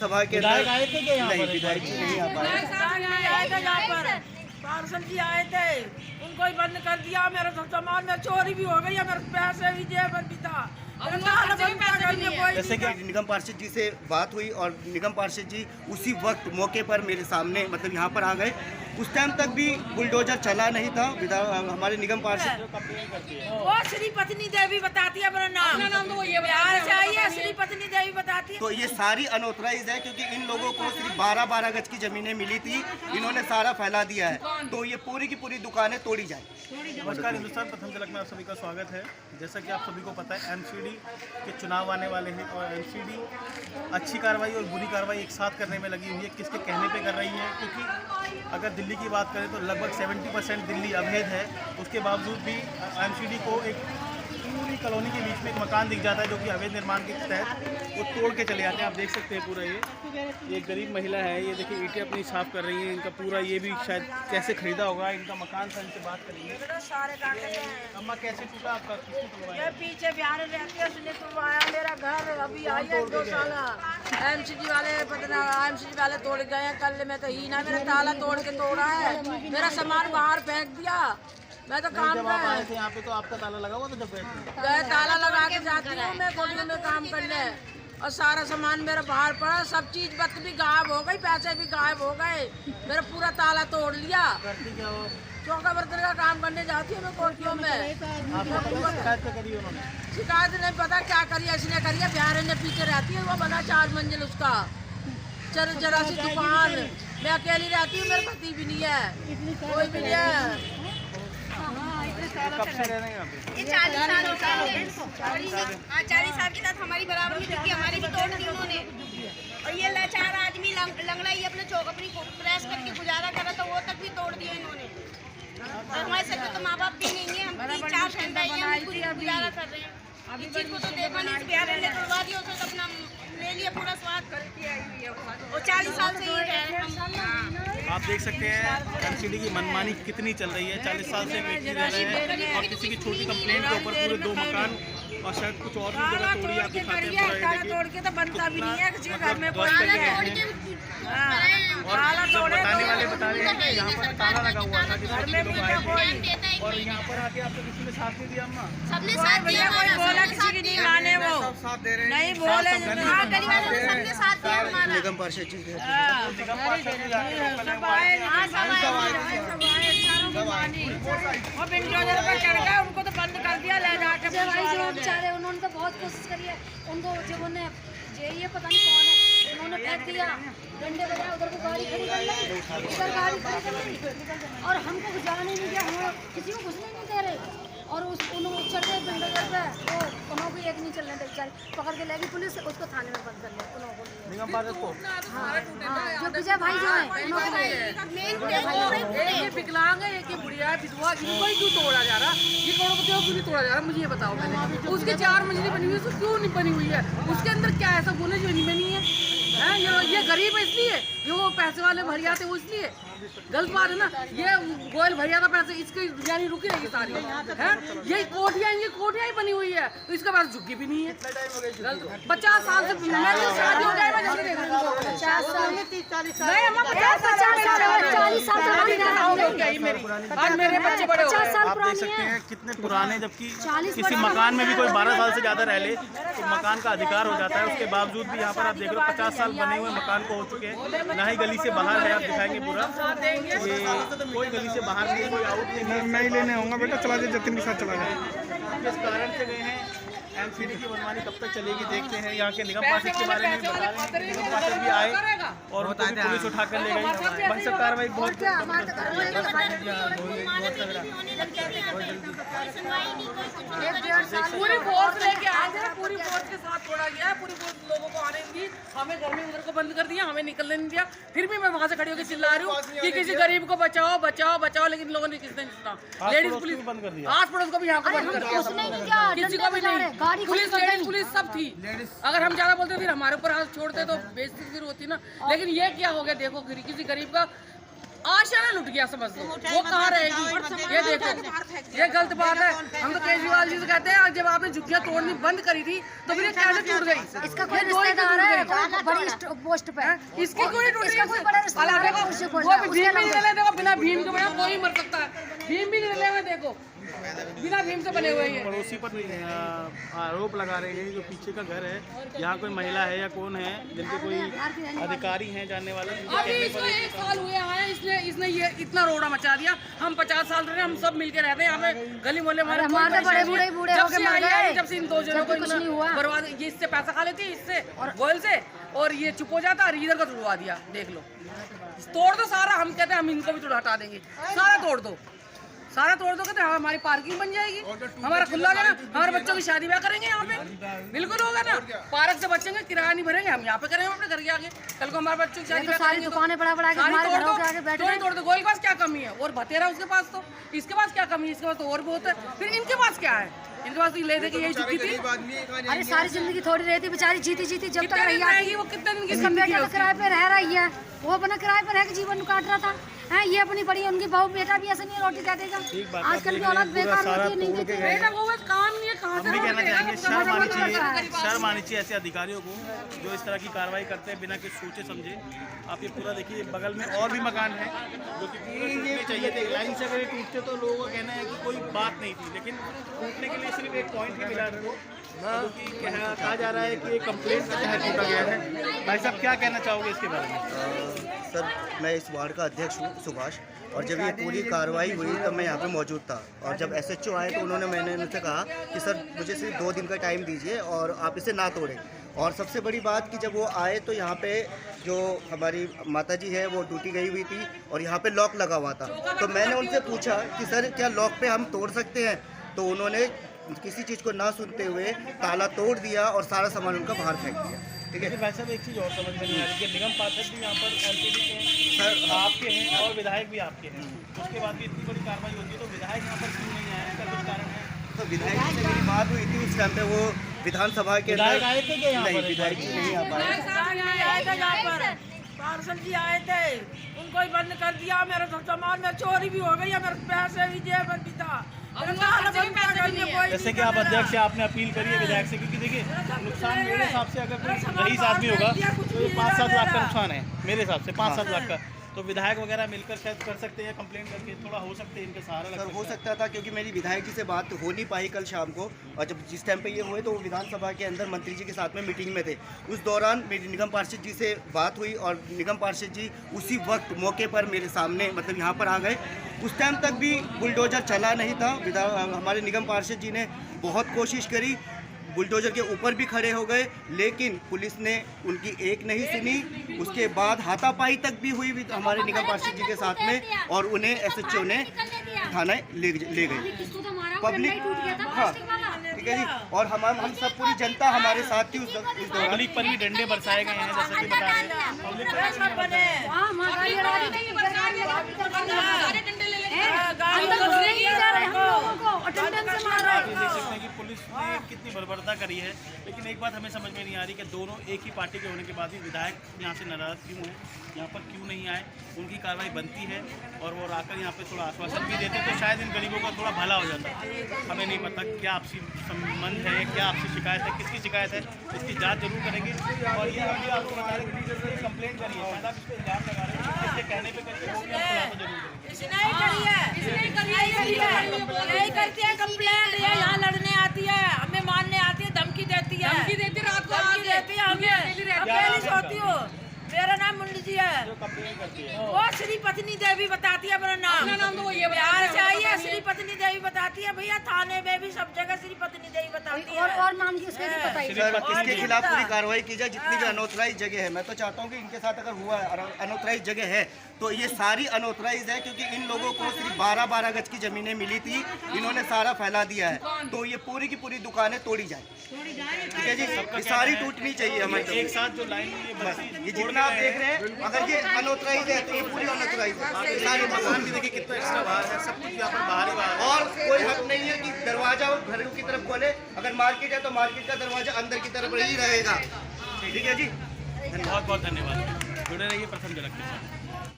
सभा के अंदर आए थे क्या यहाँ नहीं, पर? विधायक जी नहीं आ पाए। आए थे यहाँ पर, पार्सल जी आए थे, उनको ही बंद कर दिया। मेरा सब सामान में चोरी भी हो गई है, मेरे पैसे भी जेब भी था। जैसे कि निगम पार्षद जी से बात हुई और निगम पार्षद जी उसी वक्त मौके पर मेरे सामने मतलब यहाँ पर आ गए। उस टाइम तक भी बुलडोजर चला नहीं था। हमारे निगम पार्षद वो श्री पत्नी देवी बताती है, मेरा नाम तो ये बिहार से आई है, श्री पत्नी देवी बताती है। तो ये सारी अनऑथराइज है क्योंकि इन लोगों को सिर्फ 12-12 गज की जमीनें मिली थी, इन्होंने सारा फैला दिया है। तो ये पूरी की पूरी दुकानें तोड़ी जाए। नमस्कार, हिंदुस्तान प्रथम झलक में आप सभी का स्वागत है। जैसा कि आप सभी को पता है एमसीडी के चुनाव आने वाले हैं और एमसीडी अच्छी कार्रवाई और बुरी कार्रवाई एक साथ करने में लगी हुई है। किसके कहने पे कर रही है? क्योंकि अगर दिल्ली की बात करें तो लगभग 70% दिल्ली अवैध है। उसके बावजूद भी एमसीडी को एक पूरी कॉलोनी के बीच में एक मकान दिख जाता है जो कि अवैध निर्माण के तहत वो तोड़ के चले जाते हैं। आप देख सकते हैं पूरा ये गरीब महिला है, ये देखिए ईंटें अपनी साफ कर रही हैं। इनका पूरा ये भी शायद कैसे खरीदा होगा, इनका मकान था, इनसे बात करेंगे। सारे काटे हैं। अम्मा कैसे टूटा आपका? किसने तोड़वाया? ये पीछे बिहार में रहती है, उसने तुड़वाया मेरा घर। अभी आई है 2 साल। एमसीडी वाले एमसीडी वाले तोड़ गए हैं। कल में तो ही ना मेरा ताला तोड़ के तोड़ा है, मेरा सामान बाहर फेंक दिया। मैं तो काम जब आप आए थे यहाँ पे तो आपका ताला लगा हुआ था जब गए थे? ताला लगा के जाती हूँ मैं कोठियों में काम करने, और सारा सामान मेरा बाहर पड़ा। सब चीज बत भी गायब हो गई, पैसे भी गायब हो गए, मेरा पूरा ताला तोड़ लिया। करती क्या हो? चौका बर्तन का काम करने जाती हूँ मैं कोठियों में। शिकायत करी उन्होंने? शिकायत नहीं पता क्या करी, इसने करी है। बिहार ने पीछे रहती है, वो बना 4 मंजिल उसका जरा सी दुकान। मैं अकेली रहती हूँ, मेरे पति भी नहीं है, कोई भी नहीं है। कब से रह रहे हैं यहाँ पे? ये 40 साल हो गए इनको। 40 साल के साथ हमारी बराबरी थी, हमारी भी तोड़ दी उन्होंने। और ये लाचार आदमी लंगड़ा ही अपने चौक अपनी प्रेस करके गुजारा कर रहा था, वो तक भी तोड़ दिया इन्होंने। और हमारे सर पे तो माँ बाप भी नहीं है, हम 3-4 घंटा गुजारा कर रहे हैं। इस चीज को तो देखा नहीं, बिहार ने तोड़वा दिया, उसे तो अपना ले लिया पूरा स्वाद करके। वो 40 साल से ही रह रहे हैं। आप देख सकते हैं एमसीडी की मनमानी कितनी चल रही है। 40 साल से व्यक्ति रह रहे हैं और किसी की छोटी कंप्लेंट के ऊपर पूरे 2 मकान और शायद कुछ और भी जगह तोड़ी। आप दिखाते हैं पूरा ये तोड़ के तो बनता भी नहीं है किसी के घर में कोई। और जब बताने वाले बता रहे हैं कि यहाँ पर ताला लगा हुआ था जिसमें लोग आए थे और यहाँ पर आके आपको किसी ने साथ नहीं दिया? अम्मा सबने साथ दिया, कोई बोला किसी की नहीं माने, वो नहीं बोले। हाँ, गली वालों ने सबने साथ दिया हमारा। निगम पार्षद जी थे। निगम पार्षद भी आके सब आए, वो बिल्डोजर पर चढ़ गए, उनको तो बंद कर दिया ले जाके। बेचारे उन्होंने तो बहुत कोशिश करी है, उनको जब उन्हें ये पता नहीं कौन है, उन्होंने फेंक दिया डंडे बजाए, उधर को गाड़ी खड़ी कर ली, इधर गाड़ी खड़ी कर ली और हमको जाने नहीं दिया, हम किसी को घुसने नहीं दे रहे। और उन्होंने चढ़ गए बिल्डोजर पे, वो उन्होंने भी एक नहीं चलने दे, बेचारे पकड़ के लेगी पुलिस, उसको थाने में बंद कर लिया उन्होंने। निगम पार्षद को जो विजय भाई जो है ये विकलांग है, एक बुढ़िया है, विधवा, इनको ही क्यों तोड़ा जा रहा? ये करोड़पतियों क्यों नहीं तोड़ा जा रहा? मुझे ये बताओ पहले। उसके 4 मंजिली बनी हुई है, उसको क्यों नहीं बनी हुई है? उसके अंदर क्या ऐसा बोले जो नहीं बनी है? ये गरीब है इसलिए, जो पैसे वाले भरिया थे वो इसलिए। गलत बात है ना, ये गोयल भरिया का पैसे इसकी यानी रुकी रहेगी सारी है। ये कोठियाँ ही बनी हुई है, तो इसके पास झुग्गी भी नहीं है। 50 साल से शादी हो जाए, 50 साल नहीं, 40 साल नहीं, 40 साल और मेरे बच्चे बड़े हो गए। आप देख सकते हैं कितने पुराने, जबकि किसी मकान में भी कोई 12 साल से ज़्यादा रह ले तो मकान का अधिकार हो जाता है। उसके बावजूद भी यहाँ पर आप देख रहे हो 50 साल बने हुए मकान को हो चुके हैं। ना ही गली से बाहर है, आप दिखाएंगे पूरा ये कोई गली से बाहर नहीं है, कोई आउट नहीं लेने होगा। बेटा चला जाए, जतिन के साथ चला जाए। किस कारण से गए हैं? एमसीडी की मनमानी कब तक चलेगी देखते हैं। यहाँ के निगम पार्षद के बारे में बता रहे हैं कि निगम पार्षद भी आए और उनको भी पुलिस उठा कर ले गई। बन सब कार्रवाई बहुत पूरी फोर्स लेके आए थे, पूरी फोर्स के साथ छोड़ा गया है, पूरी फोर्स लोगों को आने दी, हमें घर में उधर को बंद कर दिया, हमें निकलने नहीं दिया। फिर भी मैं वहाँ से खड़ी होकर चिल्ला रही हूँ कि किसी गरीब को बचाओ बचाओ बचाओ, लेकिन लोगों ने किसी ने नहीं सुना। लेडीज पुलिस बंद कर दिया, आस पड़ोस को भी यहाँ को बंद कर दिया, किसी को भी नहीं। पुलिस लेडीज पुलिस सब थी। अगर हम ज्यादा बोलते फिर हमारे ऊपर हाथ छोड़ते तो बेइज्जती फिर होती ना। लेकिन ये क्या हो गया, देखो किसी गरीब का आशियाना लुट गया समझ लो, वो कहाँ रहेगी? ये देखो, ये गलत बात है। हम तो केजरीवाल जी से कहते हैं जब आपने झुग्गियाँ तोड़नी बंद करी थी तो फिर ये कैसे टूट गई? इसका कोई रिश्तेदार है तो बड़ी पोस्ट पे, इसकी कोई टूट इसका कोई बड़ा रिश्तेदार है तो उससे बोल वो भी भीम भी नहीं ले, देखो बिना भीम के बना कोई मर सकता है। भीम भी नहीं ले हुए, देखो बिना भीम से बने हुए हैं। पड़ोसी पर आरोप लगा रहे हैं जो पीछे का घर है, यहाँ कोई महिला है या कौन है जिनके कोई अधिकारी हैं जानने वाला, अभी इसको 1 साल हुए हैं, इसने ये इतना रोड़ा मचा दिया। हम 50 साल रहे, हम सब मिलके रहते हैं यहाँ पे, गली मोहल्ले हमारे बड़े बूढ़े जब से आई है, जब से इन 2 जनों को बर्बाद, ये इससे पैसा खा लेती इससे और गोयल से, और ये चुप हो जाता और इधर का तोड़वा दिया। देख लो, तोड़ दो सारा, हम कहते हैं हम इनको भी थोड़ा हटा देंगे, सारा तोड़ दो, सारा तोड़ दो, कहते हैं हमारी पार्किंग बन जाएगी, हमारा खुला होगा ना, हमारे बच्चों की शादी ब्याह करेंगे यहाँ पे, बिल्कुल होगा ना। पार्क से बचेंगे, किराया नहीं भरेंगे, हम यहाँ पे करेंगे अपने घर के आगे। कल को हमारे बच्चों की शादी ब्याह सारी दुकानें बड़ा के हमारे घरों के आगे बैठे तोड़ दो। गोयल के पास क्या कमी है? और भतेरा उसके पास, तो इसके पास क्या कमी है? इसके पास तो और बहुत है। फिर इनके पास क्या है? इनके पास तो ले दे के यही चुकी थी। अरे सारी जिंदगी थोड़ी रहती बेचारी, जीती जब तक रही रहेगी, वो कितने दिन की इसका बेटा तो किराए पे रह रही है, वो अपना किराए पर रह के जीवन काट रहा था। हैं ये अपनी बड़ी, उनकी बहू बेटा भी ऐसे नहीं रोटी दे देगा। आजकल की औलाद बेकार होती है, नहीं देती। बेटा वो काम नहीं है, कहाँ से हम भी कहना चाहेंगे शर्म आनी चाहिए ऐसे अधिकारियों को जो इस तरह की कार्रवाई करते हैं बिना कुछ सोचे समझे। आप ये पूरा देखिए, बगल में और भी मकान है जो कि पूरे टूटने चाहिए थे। लाइन से अगर ये टूटते तो लोगों का कहना है कि कोई बात नहीं थी, लेकिन टूटने के लिए सिर्फ एक पॉइंट ही मिला था, क्योंकि कहा जा रहा है कि ये कंप्लेंट के तहत टूटा गया है। भाई साहब क्या कहना चाहोगे इसके बारे में? सर, मैं इस वार्ड का अध्यक्ष हूँ, सुभाष, और जब ये पूरी कार्रवाई हुई तब मैं यहाँ पे मौजूद था। और जब SHO आए तो मैंने उनसे कहा कि सर मुझे सिर्फ 2 दिन का टाइम दीजिए और आप इसे ना तोड़ें। और सबसे बड़ी बात कि जब वो आए तो यहाँ पे जो हमारी माता जी है वो ड्यूटी गई हुई थी और यहाँ पे लॉक लगा हुआ था। तो मैंने उनसे पूछा कि सर क्या लॉक पे हम तोड़ सकते हैं? तो उन्होंने किसी चीज़ को ना सुनते हुए ताला तोड़ दिया और सारा सामान उनका बाहर फेंक दिया। ठीक है भाई साहब, एक चीज़ और समझ में नहीं आ रही कि निगम पार्षद भी यहाँ पर LCD के सर आपके हैं और विधायक भी आपके हैं, उसके बाद भी इतनी बड़ी कार्रवाई होती है तो विधायक यहाँ पर क्यों नहीं आया? इसका कुछ कारण है? तो विधायक जी से मेरी बात हुई थी, उस टाइम पे वो विधानसभा के विधायक आए थे क्या यहाँ पर? नहीं, विधायक जी नहीं आ पाए। पार्सल जी आए थे, उनको ही बंद कर दिया। मेरा सब सामान में चोरी भी हो गई है, मेरे पैसे भी जेब भी था। जैसे कि आप अध्यक्ष से आपने अपील करी है विधायक से, क्योंकि देखिए नुकसान मेरे हिसाब से अगर कोई रईस आदमी होगा तो 5-7 लाख का नुकसान है मेरे हिसाब से, 5-7 लाख का। तो विधायक वगैरह मिलकर शायद कर सकते हैं, कंप्लेंट करके थोड़ा हो सकते हैं, इनके सहारा लग सर सकता हो सकता था, क्योंकि मेरी विधायक जी से बात हो नहीं पाई कल शाम को। और जब जिस टाइम पे ये हुए तो वो विधानसभा के अंदर मंत्री जी के साथ में मीटिंग में थे। उस दौरान मेरी निगम पार्षद जी से बात हुई और निगम पार्षद जी उसी वक्त मौके पर मेरे सामने, मतलब यहाँ पर आ गए। उस टाइम तक भी बुलडोजर चला नहीं था। हमारे निगम पार्षद जी ने बहुत कोशिश करी, बुलडोजर के ऊपर भी खड़े हो गए, लेकिन पुलिस ने उनकी एक नहीं सुनी। उसके बाद हाथापाई तक भी हुई हमारे निगम पार्षद जी के साथ में, और उन्हें SHO ने थाने ले गए। पब्लिक, हाँ ठीक है जी, और हम सब पूरी जनता हमारे साथ थी उस दौरान। पब्लिक पर भी डंडे बरसाए गए हैं, जैसे कि बता रहे हैं। पुलिस ने कितनी बर्बरता करी है, लेकिन एक बात हमें समझ में नहीं आ रही कि दोनों एक ही पार्टी के होने के बाद भी विधायक यहाँ से नाराज क्यों हैं, यहाँ पर क्यों नहीं आए? उनकी कार्रवाई बनती है और वो आकर यहाँ पे थोड़ा आश्वासन भी देते तो शायद इन गरीबों का थोड़ा भला हो जाता। हमें नहीं पता क्या आपसी संबंध है, क्या आपसी शिकायत है, किसकी शिकायत है, इसकी जाँच जरूर करेंगे। और ये अभी आपको बता रहे हैं कंप्लेंट करिए, शायद आप इस पर इल्जाम लगा रहे हैं, इसके कहने पर करके खुलासा जरूर यही करती है कंप्लेंट, ये यहाँ लड़ने आती है, हमें मारने आती है, धमकी देती है, रात को धमकी देती है हमें। अकेली सोती हो। मेरा नाम मुंडी जी है, वो श्री पत्नी देवी बताती है मेरा नाम। बिहार से आई है, श्री पत्नी देवी बताती है। भैया थाने में भी सब जगह श्री पत्नी देवी बताती है। और नाम की उसके बताइए सर, इसके खिलाफ पूरी कार्रवाई की जाए, जितनी भी अनऑथराइज जगह है। मैं तो चाहता हूँ कि इनके साथ अगर हुआ अनऑथराइज जगह है तो ये सारी अनऑथराइज है, क्योंकि इन लोगों को सिर्फ 12-12 गज की जमीनें मिली थी, इन्होंने सारा फैला दिया है। तो ये पूरी की पूरी दुकानें तोड़ी जाए, ठीक है जी, ये सारी टूटनी चाहिए हमारे एक साथ जो लाइन ये जितना आप देख रहे हैं। अगर ये अनऑथराइज है तो ये पूरी अनऑथराइज है। सारे मकान भी देखिए कितना एक्स्ट्रा बाहर है, सब कुछ यहाँ पर बाहर ही बाहर, और कोई हक नहीं है कि दरवाजा घरों की तरफ खोले। अगर मार्केट है तो मार्केट का दरवाजा अंदर की तरफ ही रहेगा। ठीक है जी, बहुत बहुत धन्यवाद। जुड़े रहिए प्रथम झलक के साथ।